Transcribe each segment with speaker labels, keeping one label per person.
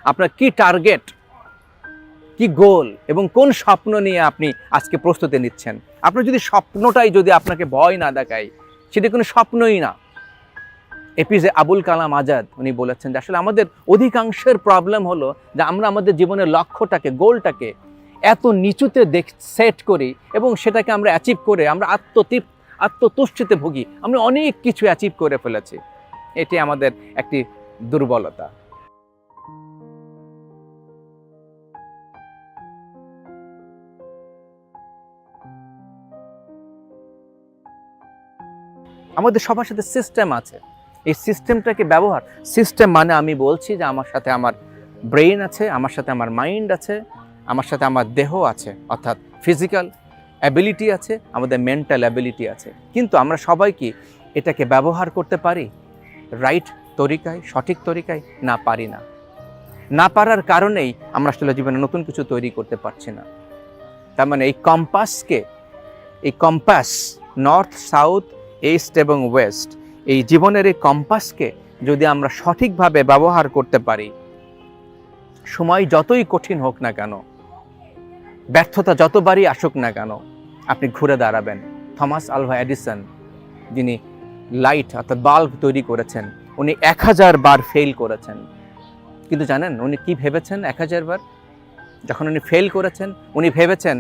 Speaker 1: আপনার কি টার্গেট, কি গোল এবং কোন স্বপ্ন নিয়ে আপনি আজকে প্রস্তুতি নিচ্ছেন। আপনার যদি স্বপ্নটাই যদি আপনাকে ভয় না দেখায়, সেটা কোনো স্বপ্নই না। এপিজে আবুল কালাম আজাদ উনি বলেছেন যে আসলে আমাদের অধিকাংশের প্রবলেম হলো যে আমরা আমাদের জীবনের লক্ষ্যটাকে, গোলটাকে এত নিচুতে সেট করি এবং সেটাকে আমরা অ্যাচিভ করে আমরা আত্মতুষ্টিতে ভুগি। আমরা অনেক কিছু অ্যাচিভ করে ফেলেছি। এটি আমাদের একটি দুর্বলতা। আমাদের সবার সাথে সিস্টেম আছে, এই সিস্টেমটাকে ব্যবহার, সিস্টেম মানে আমি বলছি যে আমার সাথে আমার ব্রেইন আছে, আমার সাথে আমার মাইন্ড আছে, আমার সাথে আমার দেহ আছে, অর্থাৎ ফিজিক্যাল অ্যাবিলিটি আছে, আমাদের মেন্টাল অ্যাবিলিটি আছে। কিন্তু আমরা সবাই কি এটাকে ব্যবহার করতে পারি রাইট তরিকায়, সঠিক তরিকায়? না, পারি না। না পারার কারণেই আমরা আসলে জীবনে নতুন কিছু তৈরি করতে পারছি না। তার মানে এই কম্পাস নর্থ, সাউথ, ইস্ট এবং ওয়েস্ট, এই জীবনের এই কম্পাসকে যদি আমরা সঠিকভাবে ব্যবহার করতে পারি, সময় যতই কঠিন হোক না কেন, ব্যর্থতা যতবারই আসুক না কেন, আপনি ঘুরে দাঁড়াবেন। থমাস আলভা এডিসন, যিনি লাইট অর্থাৎ বাল্ব তৈরি করেছেন, উনি 1000 বার ফেল করেছেন। কিন্তু জানেন উনি কি ভেবেছেন? 1000 বার যখন উনি ফেল করেছেন, উনি ভেবেছেন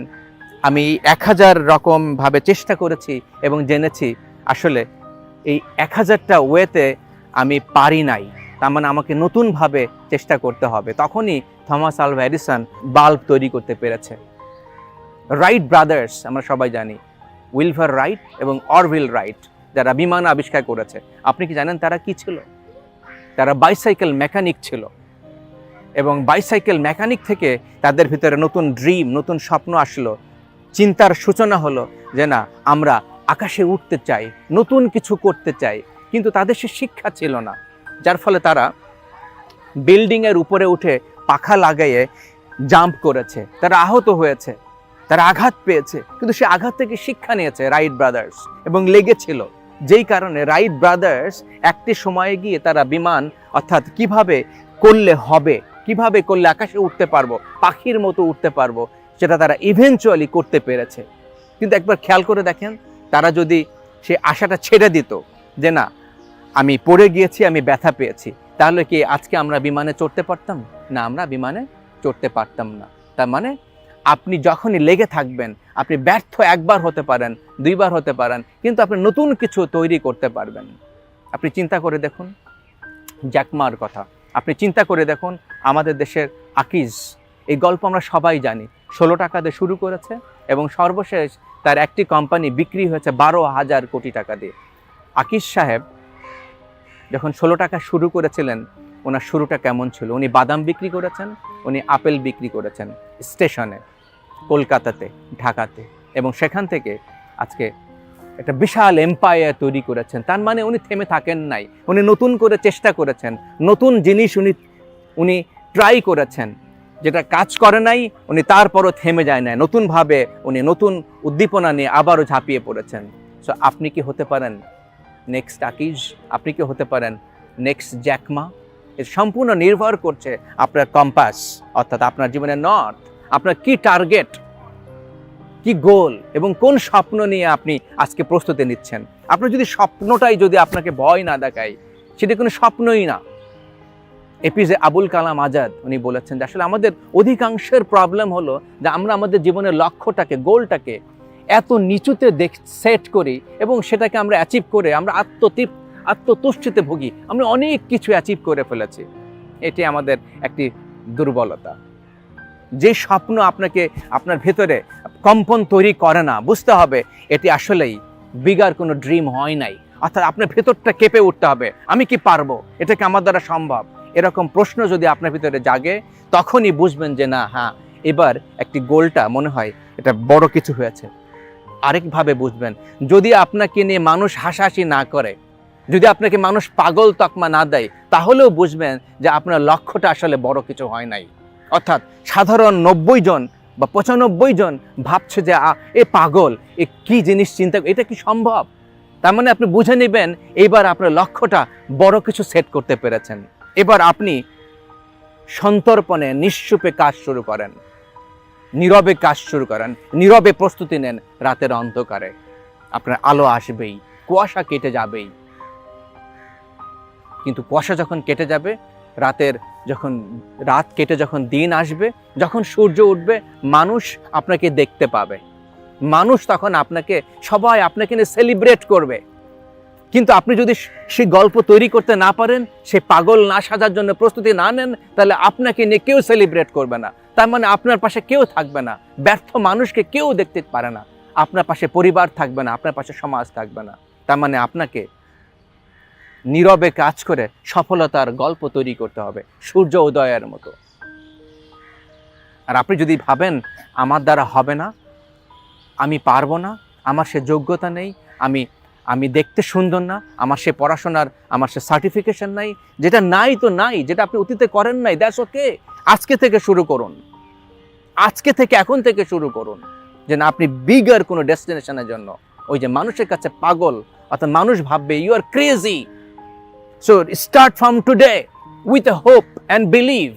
Speaker 1: আমি 1000 রকমভাবে চেষ্টা করেছি এবং জেনেছি আসলে এই 1000টা ওয়েতে আমি পারি নাই, তার মানে আমাকে নতুনভাবে চেষ্টা করতে হবে। তখনই থমাস আলভা এডিসন বাল্ব তৈরি করতে পেরেছে। রাইট ব্রাদার্স আমরা সবাই জানি, উইলভার রাইট এবং অরভিল রাইট, যারা বিমান আবিষ্কার করেছে। আপনি কি জানেন তারা কি ছিল? তারা বাইসাইকেল মেকানিক ছিল। এবং বাইসাইকেল মেকানিক থেকে তাদের ভিতরে নতুন ড্রিম, নতুন স্বপ্ন আসলো, চিন্তার সূচনা হলো যে না, আমরা আকাশে উঠতে চাই, নতুন কিছু করতে চাই। কিন্তু তাদের সে শিক্ষা ছিল না, যার ফলে তারা বিল্ডিংয়ের উপরে উঠে পাখা লাগাইয়ে জাম্প করেছে, তারা আহত হয়েছে, তারা আঘাত পেয়েছে। কিন্তু সে আঘাত থেকে শিক্ষা নিয়েছে রাইট ব্রাদার্স এবং লেগেছিল। যেই কারণে রাইট ব্রাদার্স একটি সময়ে গিয়ে তারা বিমান অর্থাৎ কিভাবে করলে হবে, কিভাবে করলে আকাশে উঠতে পারবো, পাখির মতো উঠতে পারবো, সেটা তারা ইভেনচুয়ালি করতে পেরেছে। কিন্তু একবার খেয়াল করে দেখেন, তারা যদি সে আশাটা ছেড়ে দিত যে না, আমি পড়ে গিয়েছি, আমি ব্যথা পেয়েছি, তাহলে কি আজকে আমরা বিমানে চড়তে পারতাম? না, আমরা বিমানে চড়তে পারতাম না। তার মানে আপনি যখনই লেগে থাকবেন, আপনি ব্যর্থ একবার হতে পারেন, 2 বার হতে পারেন, কিন্তু আপনি নতুন কিছু তৈরি করতে পারবেন। আপনি চিন্তা করে দেখুন জ্যাকমার কথা, আপনি চিন্তা করে দেখুন আমাদের দেশের আকিজ, এই গল্প আমরা সবাই জানি। 16 টাকা দিয়ে শুরু করেছে এবং সর্বশেষ তার একটি কোম্পানি বিক্রি হয়েছে 12,000 কোটি টাকা দিয়ে। আকিজ সাহেব যখন 16 টাকা শুরু করেছিলেন, ওনার শুরুটা কেমন ছিল? উনি বাদাম বিক্রি করেছেন, উনি আপেল বিক্রি করেছেন স্টেশনে, কলকাতাতে, ঢাকাতে, এবং সেখান থেকে আজকে একটা বিশাল এম্পায়ার তৈরি করেছেন। তার মানে উনি থেমে থাকেন নাই, উনি নতুন করে চেষ্টা করেছেন, নতুন জিনিস উনি ট্রাই করেছেন। যেটা কাজ করে নাই উনি তারপরও থেমে যায় না, নতুনভাবে উনি নতুন উদ্দীপনা নিয়ে আবারও ঝাঁপিয়ে পড়েছেন। সো আপনি কি হতে পারেন নেক্সট আকিজ? আপনি কি হতে পারেন নেক্সট জ্যাকমা? এর সম্পূর্ণ নির্ভর করছে আপনার কম্পাস অর্থাৎ আপনার জীবনের নর্থ, আপনার কি টার্গেট, কি গোল এবং কোন স্বপ্ন নিয়ে আপনি আজকে প্রস্তুতি নিচ্ছেন। আপনার যদি স্বপ্নটাই যদি আপনাকে ভয় না দেখায়, সেটা কোনো স্বপ্নই না। এপিজে আবুল কালাম আজাদ উনি বলেছেন যে আসলে আমাদের অধিকাংশের প্রবলেম হলো যে আমরা আমাদের জীবনের লক্ষ্যটাকে, গোলটাকে এত নিচুতে সেট করি এবং সেটাকে আমরা অ্যাচিভ করে আমরা আত্মতুষ্টিতে ভুগি। আমরা অনেক কিছু অ্যাচিভ করে ফেলেছি। এটি আমাদের একটি দুর্বলতা। যে স্বপ্ন আপনাকে আপনার ভেতরে কম্পন তৈরি করে না, বুঝতে হবে এটি আসলেই বিগার কোনো ড্রিম হয় নাই। অর্থাৎ আপনার ভেতরটা কেঁপে উঠতে হবে, আমি কি পারবো, এটা কি আমার দ্বারা সম্ভব? এরকম প্রশ্ন যদি আপনার ভিতরে জাগে, তখনই বুঝবেন যে না, হ্যাঁ, এবার একটি গোলটা মনে হয় এটা বড় কিছু হয়েছে। আরেকভাবে বুঝবেন, যদি আপনাকে নিয়ে মানুষ হাসাহাসি না করে, যদি আপনাকে মানুষ পাগল তকমা না দেয়, তাহলেও বুঝবেন যে আপনার লক্ষ্যটা আসলে বড় কিছু হয় নাই। অর্থাৎ সাধারণ 90 জন বা 95 জন ভাবছে যে এ পাগল, এ কি জিনিস চিন্তা, এটা কি সম্ভব? তার মানে আপনি বুঝে নেবেন এইবার আপনার লক্ষ্যটা বড় কিছু সেট করতে পেরেছেন। এবার আপনি সন্তর্পণে নিশ্চুপে কাজ শুরু করেন, নীরবে কাজ শুরু করেন, নীরবে প্রস্তুতি নেন। রাতের অন্ধকারে আপনার আলো আসবেই, কুয়াশা কেটে যাবেই, কিন্তু কুয়াশা যখন কেটে যাবে, রাত কেটে যখন দিন আসবে, যখন সূর্য উঠবে, মানুষ আপনাকে দেখতে পাবে, মানুষ তখন সবাই আপনাকে নিয়ে সেলিব্রেট করবে। কিন্তু আপনি যদি সেই গল্প তৈরি করতে না পারেন, সে পাগল না সাজার জন্য প্রস্তুতি না নেন, তাহলে আপনাকে নিয়ে কেউ সেলিব্রেট করবে না। তার মানে আপনার পাশে কেউ থাকবে না, ব্যর্থ মানুষকে কেউ দেখতে পারে না, আপনার পাশে পরিবার থাকবে না, আপনার পাশে সমাজ থাকবে না। তার মানে আপনাকে নীরবে কাজ করে সফলতার গল্প তৈরি করতে হবে, সূর্য উদয়ের মতো। আর আপনি যদি ভাবেন আমার দ্বারা হবে না, আমি পারবো না, আমার সে যোগ্যতা নেই, আমি দেখতে সুন্দর না, আমার সে পড়াশোনার, আমার সে সার্টিফিকেশন নাই, যেটা নাই তো নাই, যেটা আপনি অতীতে করেন নাই, দ্যাটস ওকে। আজকে থেকে শুরু করুন, এখন থেকে শুরু করুন, যে না, আপনি বিগার কোনো ডেস্টিনেশনের জন্য, ওই যে মানুষের কাছে পাগল, অর্থাৎ মানুষ ভাববে you are crazy. So start from today with a hope and believe.